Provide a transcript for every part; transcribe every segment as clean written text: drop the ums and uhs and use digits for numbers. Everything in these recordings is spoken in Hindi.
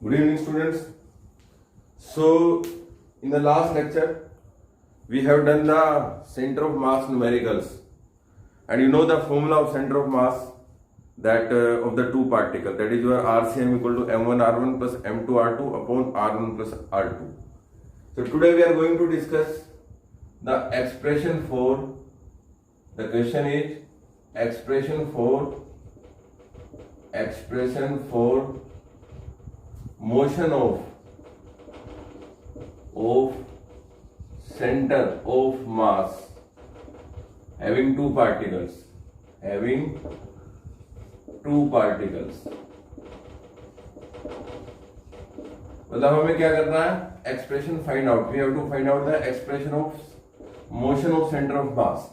Good evening, students. So, in the last lecture, we have done the center of mass numericals, and you know the formula of center of mass that of the two particles, that is your RCM equal to m1 r1 plus m2 r2 upon r1 plus r2. So today we are going to discuss the expression for, the question is expression for motion of center of mass having two particles, मतलब हमें क्या करना है, expression find out, we have to find out the expression of motion of centre of mass.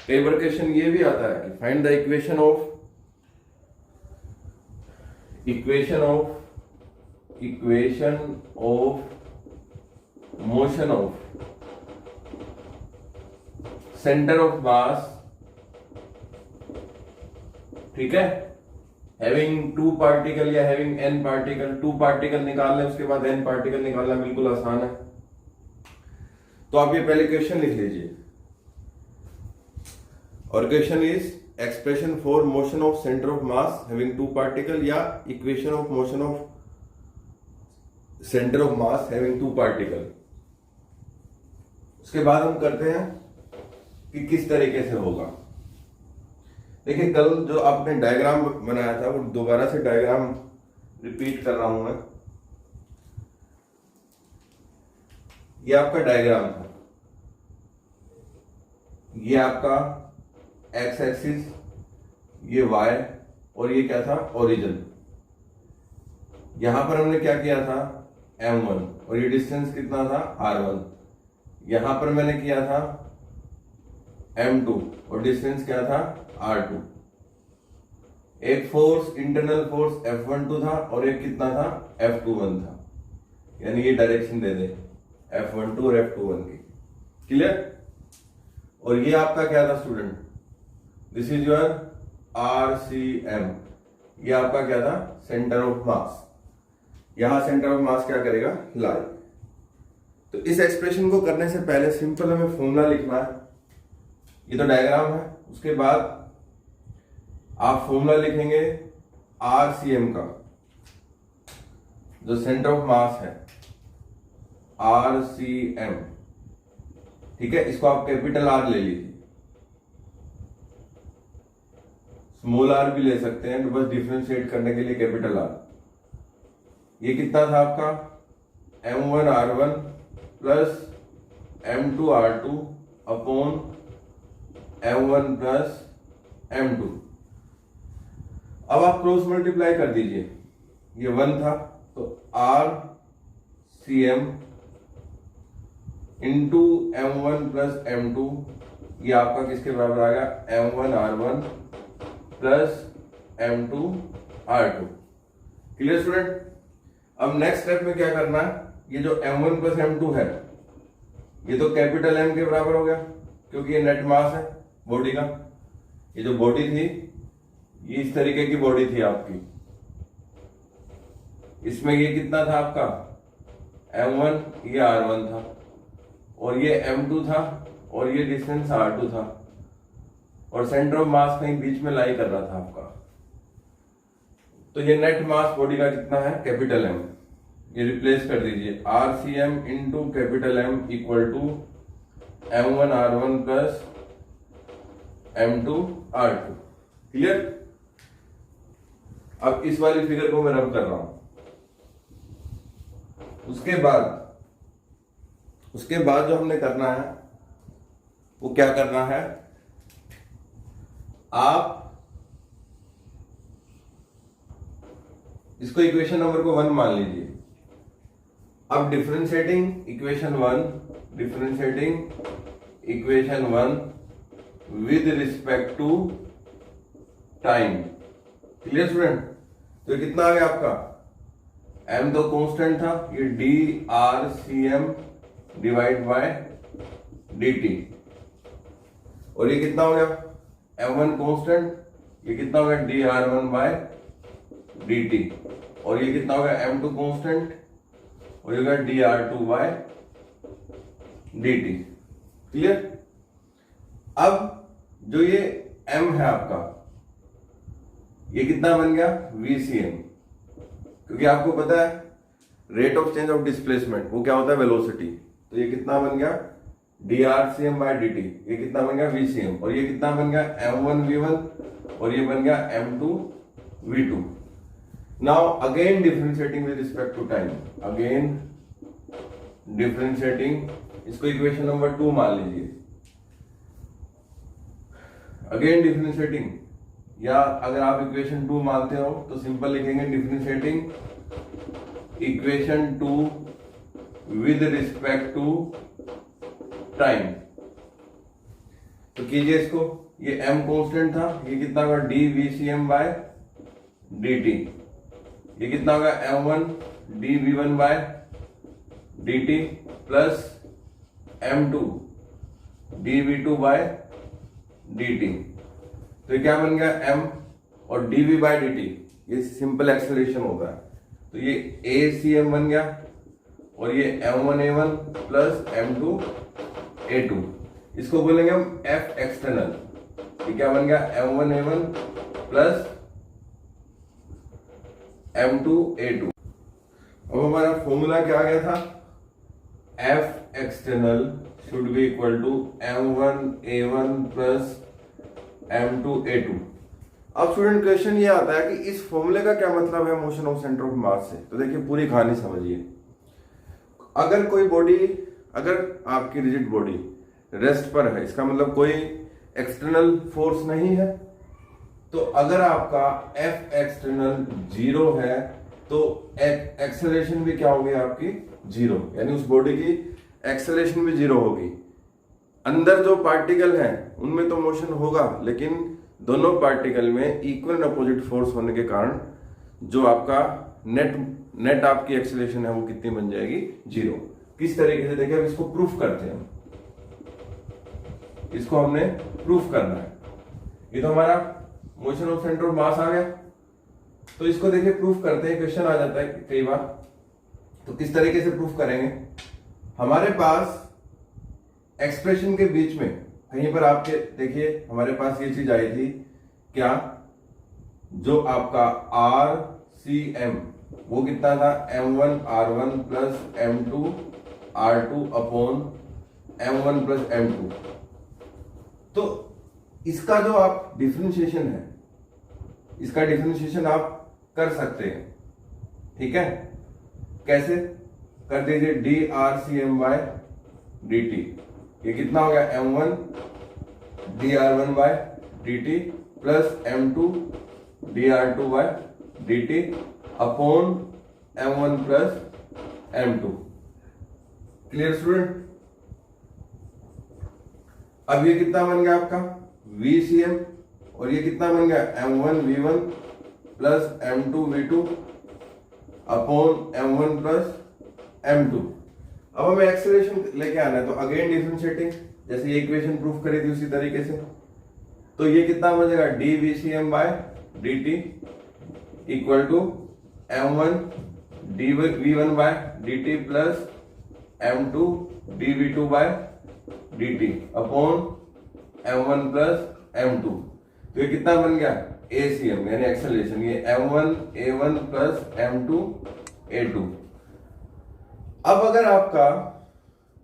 कई बार क्वेश्चन ये भी आता है कि find the equation of motion of centre of mass, ठीक है, हैविंग टू पार्टिकल या having n particle. Two particle निकाल लें, उसके बाद n पार्टिकल निकालना बिल्कुल आसान है. तो आप ये पहले क्वेश्चन लिख लीजिए, और question is expression for motion of centre of mass having two particle या equation of motion of centre of mass having two particle. उसके बाद हम करते हैं कि किस तरीके से होगा. देखिए, कल जो आपने डायग्राम बनाया था वो दोबारा से डायग्राम रिपीट कर रहा हूं मैं. ये आपका डायग्राम था, ये आपका एक्स एक्सिस, ये वाई, और ये क्या था, ओरिजिन. यहां पर हमने क्या किया था, m1, और ये डिस्टेंस कितना था, r1. यहां पर मैंने किया था m2, और डिस्टेंस क्या था, r2. एक फोर्स, इंटरनल फोर्स F12 था, और एक कितना था, F21 था. यानी ये डायरेक्शन दे दे F12 और F21 की. क्लियर. और ये आपका क्या था student, this is your RCM. ये आपका क्या था, सेंटर ऑफ मास. यहां सेंटर ऑफ मास क्या करेगा, लाई. तो इस एक्सप्रेशन को करने से पहले सिंपल हमें फॉर्मूला लिखना है. ये तो डायग्राम है. उसके बाद आप फॉर्मूला लिखेंगे RCM का, जो सेंटर ऑफ मास है, RCM. ठीक है, इसको आप कैपिटल R ले लीजिए, स्मॉल r भी ले सकते हैं, तो बस डिफरेंशिएट करने के लिए कैपिटल R. ये कितना था आपका, m1 r1 plus m2 r2 upon m1 plus m2. अब आप क्रॉस मल्टीप्लाई कर दीजिए. ये 1 था, तो RCM into m1 plus m2, ये आपका किसके बराबर आ गया, m1 r1 plus m2 r2. Clear student. अब नेक्स्ट स्टेप में क्या करना है, ये जो m1 प्लस m2 है, ये तो कैपिटल M के बराबर हो गया, क्योंकि ये नेट मास है बॉडी का. ये जो बॉडी थी, ये इस तरीके की बॉडी थी आपकी. इसमें ये कितना था आपका, m1, ये r1 था, और ये m2 था, और ये डिस्टेंस r2 था, और सेंटर ऑफ मास कहीं बीच में लाई कर रहा था आपका. तो ये नेट मास बॉडी का कितना है, कैपिटल M. ये रिप्लेस कर दीजिए, RCM into capital M equal to m1 r1 plus m2 r2. Clear. अब इस वाली फिगर को मैं रब कर रहा हूं. उसके बाद जो हमने करना है वो क्या करना है, आप इसको इक्वेशन नंबर को 1 मान लीजिए. अब differentiating equation 1 with respect to time. Clear student. तो कितना आ गया आपका, m तो कांस्टेंट था, ये DRCM डिवाइड बाय dt, और ये कितना हो गया, m1 कांस्टेंट, ये कितना हो गया, dr1 बाय dt. और ये कितना होगा m2 कांस्टेंट, और ये होगा dr2 बाय dt। क्लियर? अब जो ये m है आपका, ये कितना बन गया VCM, क्योंकि आपको पता है rate of change of displacement वो क्या होता है वेलोसिटी, तो ये कितना बन गया drCM बाय dt, ये कितना बन गया VCM, और ये कितना बन गया m1v1 और ये बन गया m2v2। Now again differentiating with respect to time, again differentiating, इसको इक्वेशन नंबर 2 मान लीजिए। अगेन डिफरेंशिएटिंग, या अगर आप इक्वेशन 2 मानते हो तो सिंपल लिखेंगे differentiating equation 2 with respect to time. तो कीजिए इसको, ये m कांस्टेंट था, ये कितना होगा dVCM बाय dt, ये कितना होगा m1 dV1 by dt plus m2 dV2 by dt। तो ये क्या बन गया m और dV बाय dt, ये सिंपल एक्सेलरेशन होता है, तो ये ACM बन गया, और ये m1A1 प्लस m2A2, इसको बोलेंगे हम F एक्सटर्नल। ये क्या बन गया m1A1 प्लस m2A2। अब हमारा फॉर्मूला क्या आ गया था, F external should be equal to m1A1 plus m2A2। अब स्टूडेंट क्वेश्चन ये आता है कि इस फॉर्मूले का क्या मतलब है मोशन ऑफ सेंटर ऑफ मास से। तो देखिए पूरी कहानी समझिए। अगर कोई बॉडी, अगर आपकी रिजिड बॉडी रेस्ट पर है, इसका मतलब कोई एक्सटर्नल फोर्स नहीं है, तो अगर आपका F एक्सटर्नल 0 है तो एक्सेलरेशन भी क्या होगी आपकी 0, यानी उस बॉडी की एक्सेलरेशन भी 0 होगी। अंदर जो पार्टिकल हैं उनमें तो मोशन होगा, लेकिन दोनों पार्टिकल में इक्वल एंड अपोजिट फोर्स होने के कारण जो आपका नेट आपकी एक्सेलरेशन है वो कितनी बन जाएगी 0। किस तरीके से देखिए, अब इसको प्रूफ करते हैं, इसको हमने प्रूफ करना है। ये तो हमारा motion of centre of mass आ गया, तो इसको देखिए प्रूफ करते हैं। क्वेश्चन आ जाता है कई बार, तो किस तरीके से प्रूफ करेंगे। हमारे पास एक्सप्रेशन के बीच में कहीं पर आपके देखिए हमारे पास ये चीज आई थी क्या, जो आपका RCM वो कितना था m1r1 plus m2r2 upon m1 plus m2। तो इसका जो आप डिफरेंशिएशन है, इसका डिफरेंशिएशन आप कर सकते हैं, ठीक है। कैसे कर दीजिए, drCM बाय dt, ये कितना हो गया m1 dr1 by dt plus m2 dr2 by dt upon m1 plus m2। Clear student? अब ये कितना बन गया आपका VCM, और ये कितना बन गया m1 v1 plus m2 v2 upon m1 plus m2। अब हमें एक्सेलरेशन लेके आना है, तो अगेन डिफरेंशिएटिंग, जैसे ये इक्वेशन प्रूफ करी थी उसी तरीके से, तो ये कितना बनेगा dVCM by dt equal to m1 dV1 by dt plus m2 dV2 by dt upon m1 plus m2। तो ये कितना बन गया ACM यानी एक्सेलरेशन, ये m1A1 प्लस m2A2। अब अगर आपका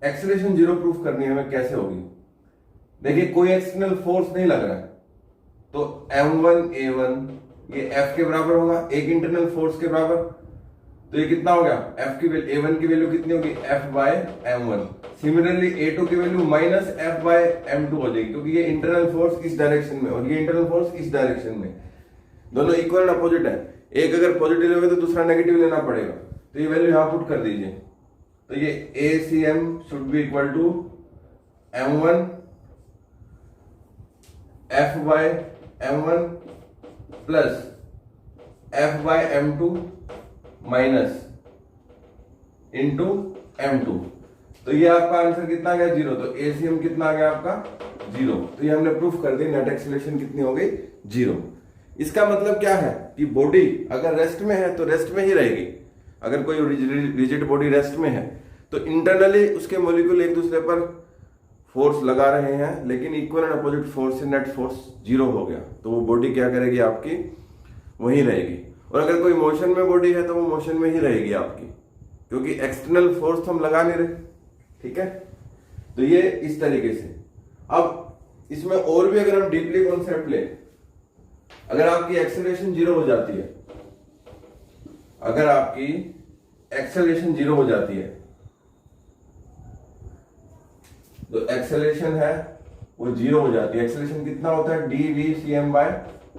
एक्सेलरेशन 0 प्रूफ करनी है हमें, कैसे होगी। देखिए कोई एक्सटर्नल फोर्स नहीं लग रहा है, तो m1A1 ये F के बराबर होगा, एक इंटरनल फोर्स के बराबर। तो ये कितना हो गया, F की वैल्यू A1 की वैल्यू कितनी होगी F by m1। Similarly A2 की value minus F by m2 हो जाएगी, क्योंकि ये इंटरनल फोर्स इस डायरेक्शन में और ये इंटरनल फोर्स इस डायरेक्शन में, दोनों इक्वल एंड अपोजिट है। एक अगर पॉजिटिव लेगा तो दूसरा नेगेटिव लेना पड़ेगा, तो ये वैल्यू यहां पुट कर दीजिए। तो ये ACM should be equal to m1 F by m1 plus F by m2 minus into m2। तो ये आपका आंसर कितना आ गया 0। तो ACM कितना आ गया आपका 0। तो ये हमने प्रूफ कर दी, नेट एक्सेलरेशन कितनी हो गई 0। इसका मतलब क्या है कि बॉडी अगर रेस्ट में है तो रेस्ट में ही रहेगी। अगर कोई रिजिड बॉडी रेस्ट में है तो इंटरनली उसके मॉलिक्यूल एक दूसरे पर फोर्स लगा रहे हैं, लेकिन इक्वल एंड अपोजिट फोर्स से नेट फोर्स 0 हो गया, तो वो बॉडी क्या करेगी आपकी, वहीं रहेगी। और अगर कोई मोशन में बॉडी है तो वो मोशन में ही रहेगी आपकी, क्योंकि एक्सटर्नल फोर्स तो हम लगा नहीं रहे। ठीक है, तो ये इस तरीके से। अब इसमें और भी अगर हम डीपली कॉन्सेप्ट लें, अगर आपकी एक्सेलरेशन 0 हो जाती है, अगर आपकी एक्सेलरेशन 0 हो जाती है, तो एक्सेलरेशन है वो 0 हो जाती है। एक्सेलरेशन कितना होता है, dvcm by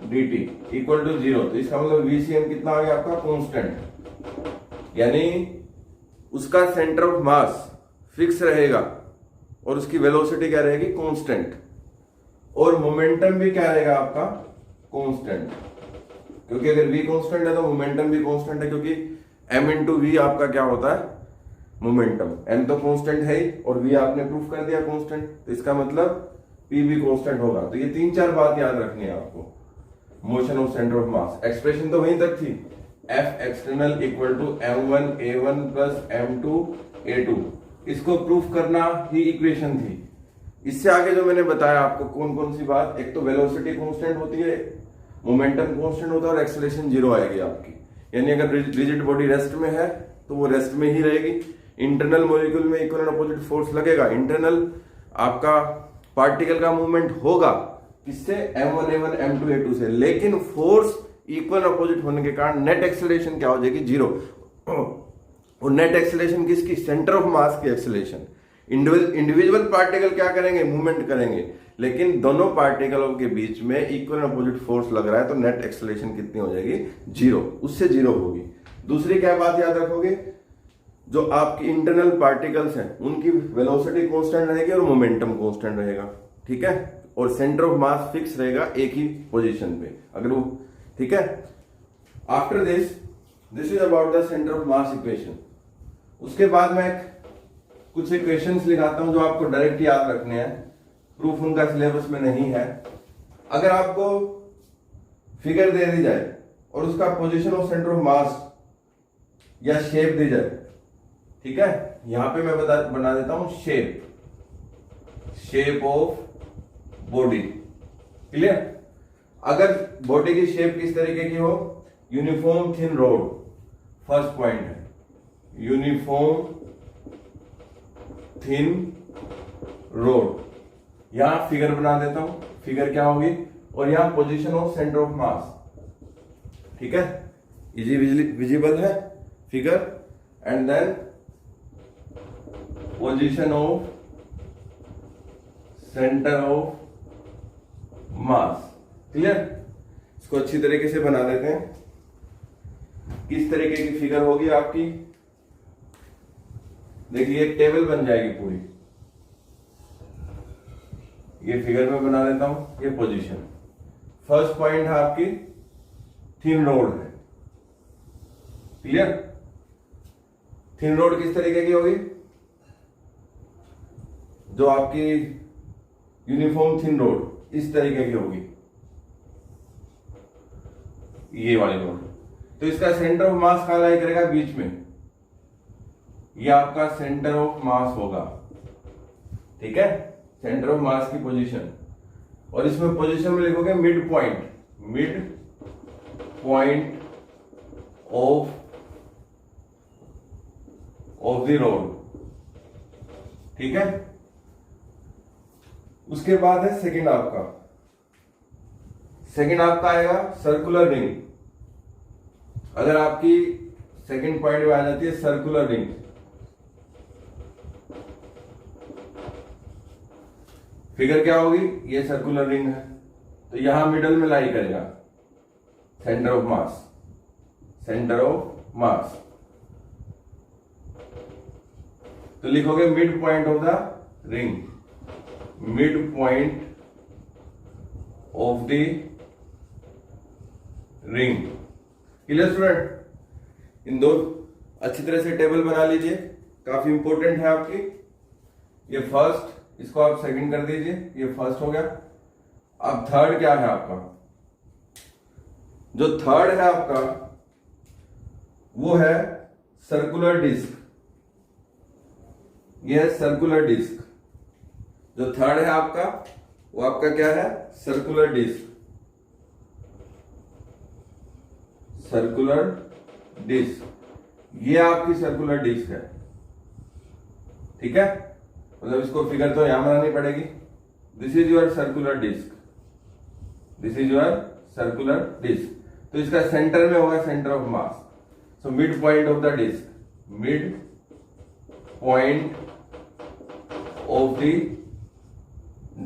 dt equal to 0। तो इसका मतलब vcm कितना हो गया आपका, कांस्टेंट, यानी उसका सेंटर ऑफ मास फिक्स रहेगा और उसकी वेलोसिटी क्या रहेगी, कांस्टेंट, और मोमेंटम भी क्या रहेगा आपका, कांस्टेंट। क्योंकि अगर v कांस्टेंट है तो मोमेंटम भी कांस्टेंट है, क्योंकि m इंटू वी आपका क्या होता है, मोमेंटम। m तो कांस्टेंट है ही और v आपने प्रूफ कर दिया कांस्टेंट, तो इसका मतलब p भी कांस्टेंट होगा। तो ये 3-4 बात याद रखनी है आपको। Motion of centre of mass, expression तो वहीं तक थी, F external equal to m1 a1 plus m2 a2, इसको प्रूफ करना ही इक्वेशन थी। इससे आगे जो मैंने बताया आपको कौन कौन सी बात, एक तो वेलोसिटी कांस्टेंट होती है, मोमेंटम कांस्टेंट होता है और एक्सेलरेशन 0 आएगी आपकी। यानी अगर रिजिड बॉडी रेस्ट में है तो वो रेस्ट में ही रहेगी। इंटरनल मॉलिक्यूल में इक्वल एंड अपोजिट फोर्स लगेगा, इंटरनल आपका पार्टिकल का मूवमेंट होगा किससे, m1 a1 m2 a2 से, लेकिन फोर्स इक्वल अपोजिट होने के कारण नेट एक्सेलरेशन क्या हो जाएगी, 0। और नेट एक्सेलरेशन किसकी, सेंटर ऑफ मास की एक्सेलरेशन। इंडिविजुअल पार्टिकल क्या करेंगे, मूवमेंट करेंगे, लेकिन दोनों पार्टिकलों के बीच में इक्वल अपोजिट फोर्स लग रहा है, तो नेट एक्सेलरेशन कितनी हो जाएगी, 0, उससे 0 होगी। दूसरी क्या बात याद रखोगे, जो आपकी इंटरनल पार्टिकल्स हैं उनकी वेलोसिटी कांस्टेंट रहेगी और मोमेंटम कांस्टेंट रहेगा। ठीक है, और सेंटर ऑफ मास फिक्स रहेगा एक ही पोजीशन पे, अगर वो, ठीक है। After this is about the centre of mass equation. उसके बाद मैं कुछ इक्वेशंस लिखाता हूं जो आपको डायरेक्ट याद रखने हैं, प्रूफ उनका सिलेबस में नहीं है। अगर आपको फिगर दे दी जाए और उसका पोजीशन ऑफ सेंटर ऑफ मास या शेप दी जाए, ठीक है, यहां पे मैं बना देता हूं शेप ऑफ बॉडी, क्लियर। अगर बॉडी की शेप किस तरीके की हो, uniform thin rod, first point है, यूनिफॉर्म थिन रोड। यहां फिगर बना देता हूं, फिगर क्या होगी, और यहां position of centre of mass, ठीक है, इजी विजिबल है figure, and then position of centre of mass, clear. इसको अच्छी तरीके से बना देते हैं। किस तरीके की फिगर होगी आपकी, देखिए एक टेबल बन जाएगी पूरी, ये फिगर में बना देता हूं। ये पोजीशन, फर्स्ट पॉइंट है आपकी थिन रोड है, क्लियर। थिन रोड किस तरीके की होगी, जो आपकी यूनिफॉर्म थिन रोड इस तरीके की होगी, ये वाली रोड। तो इसका सेंटर ऑफ मास कहां लाई करेगा, बीच में, ये आपका सेंटर ऑफ मास होगा, ठीक है, सेंटर ऑफ मास की पोजीशन। और इसमें पोजीशन में लिखोगे mid point of the road, ठीक है। उसके बाद है सेकंड आपका, सेकंड आपका आएगा सर्कुलर रिंग। अगर आपकी सेकंड पॉइंट में आ जाती है सर्कुलर रिंग, फिगर क्या होगी, ये सर्कुलर रिंग है, तो यहां मिडल में लाई करेगा सेंटर ऑफ मास। तो लिखोगे mid point of the ring, mid point of the ring, clear student. इन दो अच्छी तरह से टेबल बना लीजिए, काफी इंपॉर्टेंट है आपकी। ये फर्स्ट, इसको आप सेकंड कर दीजिए, ये फर्स्ट हो गया। अब थर्ड क्या है आपका, जो थर्ड है आपका वो है सर्कुलर डिस्क। यह है सर्कुलर डिस्क। जो थर्ड है आपका वो आपका क्या है? Circular disc. सर्कुलर डिस्क ये आपकी सर्कुलर डिस्क है। ठीक है, मतलब इसको फिगर तो यहां बनानी पड़ेगी। This is your circular disc, this is your circular disc. तो इसका सेंटर में होगा centre of mass. So mid point of the disc, mid point of the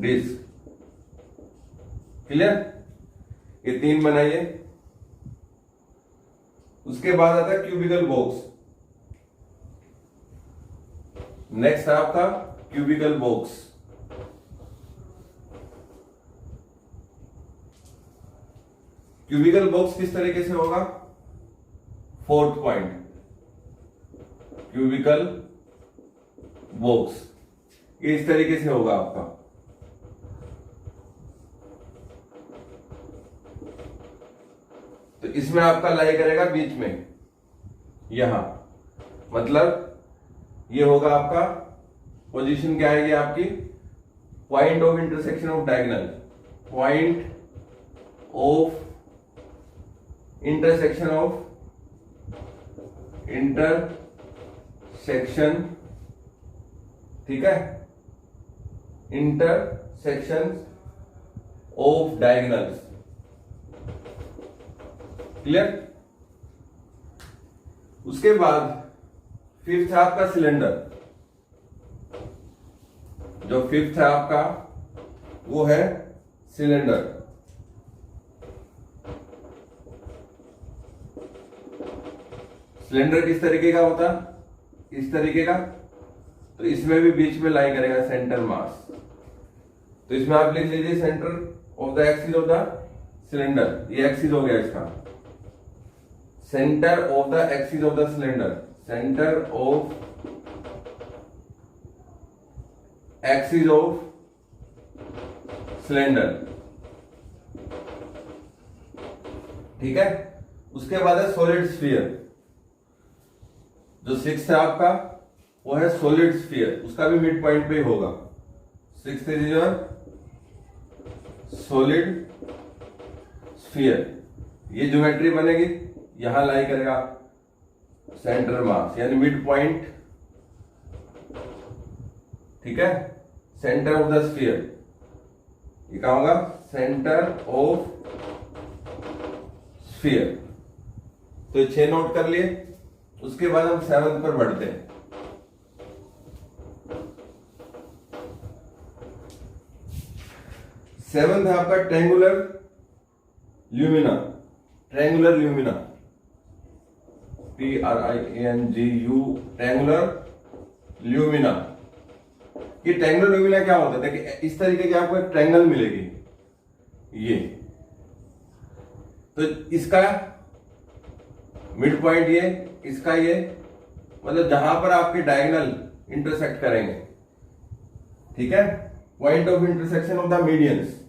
disc. Clear? ये 3 बनाइए। उसके बाद आता है क्यूबिकल बॉक्स। नेक्स्ट है आपका क्यूबिकल बॉक्स। क्यूबिकल बॉक्स किस तरीके से होगा? 4th पॉइंट, क्यूबिकल बॉक्स ये इस तरीके से होगा आपका। तो इसमें आपका लाई करेगा बीच में, यहां, मतलब ये होगा आपका पोजीशन क्या आएगी आपकी? Point of intersection of diagonal, point of intersection ठीक है, इंटरसेक्शन ऑफ डायगोनल्स। क्लियर? उसके बाद 5th है आपका सिलेंडर। जो 5th है आपका वो है सिलेंडर। सिलेंडर किस तरीके का होता? इस तरीके का। तो इसमें भी बीच में लाई करेगा सेंटर मास। तो इसमें आप लिख लीजिए centre of the axis of the cylinder. ये एक्सिस हो गया इसका, centre of the axis of the cylinder, centre of axis of cylinder. ठीक है, उसके बाद है सॉलिड स्फीयर। जो 6th है आपका वो है सॉलिड स्फीयर, उसका भी मिड पॉइंट पे होगा। 6th is your solid sphere. ये ज्योमेट्री बनेगी, यहां लाई करेगा सेंटर मास यानी मिड पॉइंट। ठीक है, सेंटर ऑफ द स्फीयर ये क्या होगा? Centre of sphere. तो ये 6 नोट कर लिए। उसके बाद हम 7th पर बढ़ते हैं। 7th है आपका triangular lumina. Triangular lumina, TRIANGU, triangular lumina. ये ट्रायंगुलर ल्यूमिना क्या होता है? देखिए इस तरीके की आपको एक ट्रायंगल मिलेगी, ये। तो इसका मिड पॉइंट ये, इसका ये, मतलब जहां पर आपके डायगोनल इंटरसेक्ट करेंगे। ठीक है, point of intersection of the medians.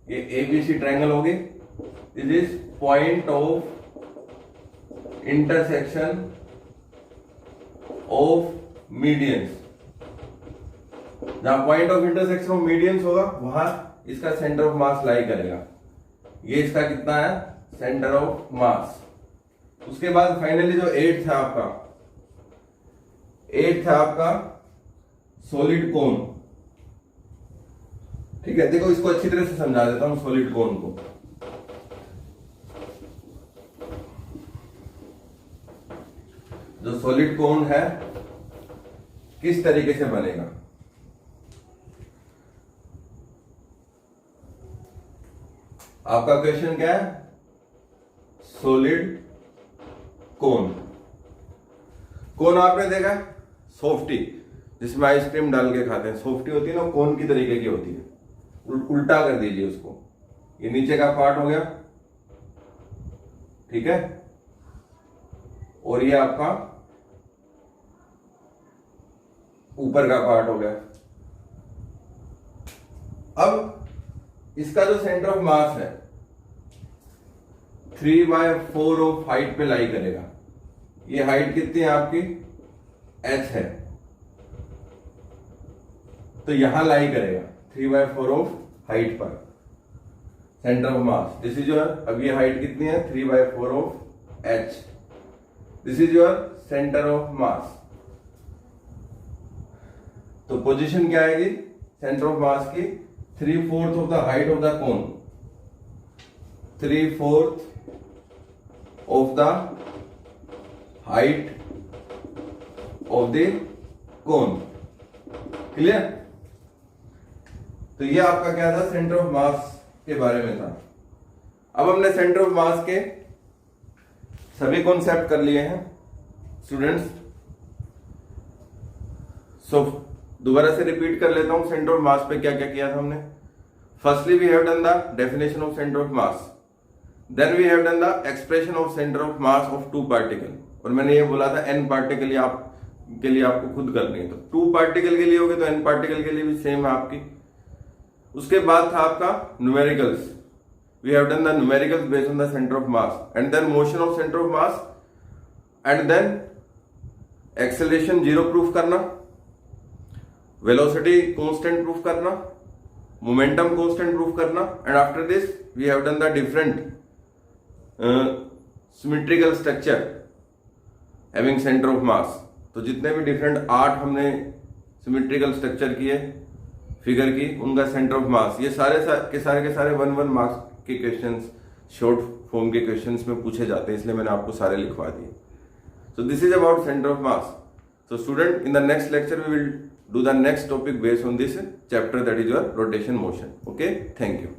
ये ABC ट्रायंगल होगी। This is point of intersection of medians. जहां point of intersection of medians होगा वहां इसका सेंटर ऑफ मास लाई करेगा। ये इसका कितना है? सेंटर ऑफ मास। उसके बाद फाइनली जो 8th है आपका, 8th है आपका सॉलिड कोन। ठीक है, देखो इसको अच्छी तरह से समझा देता हूं सॉलिड कोन को। जो सॉलिड कोन है किस तरीके से बनेगा? आपका क्वेश्चन क्या है? सॉलिड कोन। कोन आपने देखा सॉफ्टी, जिसमें आइसक्रीम डाल के खाते हैं, सॉफ्टी होती है ना, कोन की तरीके की होती है। उल्टा कर दीजिए उसको। ये नीचे का पार्ट हो गया, ठीक है, और ये आपका ऊपर का पार्ट हो गया। अब इसका जो सेंटर ऑफ मास है 3/4 ऑफ हाइट पे लाई करेगा। ये हाइट कितनी है आपकी, h है, तो यहां लाई करेगा 3/4 ऑफ हाइट पर centre of mass. This is your, अब ये हाइट कितनी है 3/4 of h, this is your centre of mass. तो पोजीशन क्या आएगी सेंटर ऑफ मास की, 3/4 of the height of the cone, 3/4 of the height of the cone. Clear? तो ये आपका क्या था, सेंटर ऑफ मास के बारे में था। अब हमने सेंटर ऑफ मास के सभी कॉन्सेप्ट कर लिए हैं स्टूडेंट्स। सो दोबारा से रिपीट कर लेता हूं, सेंटर ऑफ मास पे क्या क्या किया था हमने। Firstly we have done the definition of centre of mass, then we have done the expression of centre of mass of two particle, और मैंने ये बोला था n पार्टिकल के लिए आपको खुद करनी है, तो 2 पार्टिकल के लिए होगी तो n पार्टिकल के लिए भी सेम है आपकी। उसके बाद था आपका numericals, we have done the numericals based on the centre of mass, and then motion of centre of mass, and then acceleration 0 proof करना, वेलोसिटी कांस्टेंट प्रूफ करना, मोमेंटम कांस्टेंट प्रूफ करना, and after this we have done the different symmetrical structure having centre of mass. तो जितने भी डिफरेंट 8 हमने सिमेट्रिकल स्ट्रक्चर किए फिगर की, उनका सेंटर ऑफ मास, ये सारे के सारे 1 मार्क्स के क्वेश्चंस शॉर्ट फॉर्म के क्वेश्चंस में पूछे जाते हैं, इसलिए मैंने आपको सारे लिखवा दिए। So this is about centre of mass. So student, in the next lecture we will do the next topic based on this chapter, that is your rotation motion. Okay, thank you.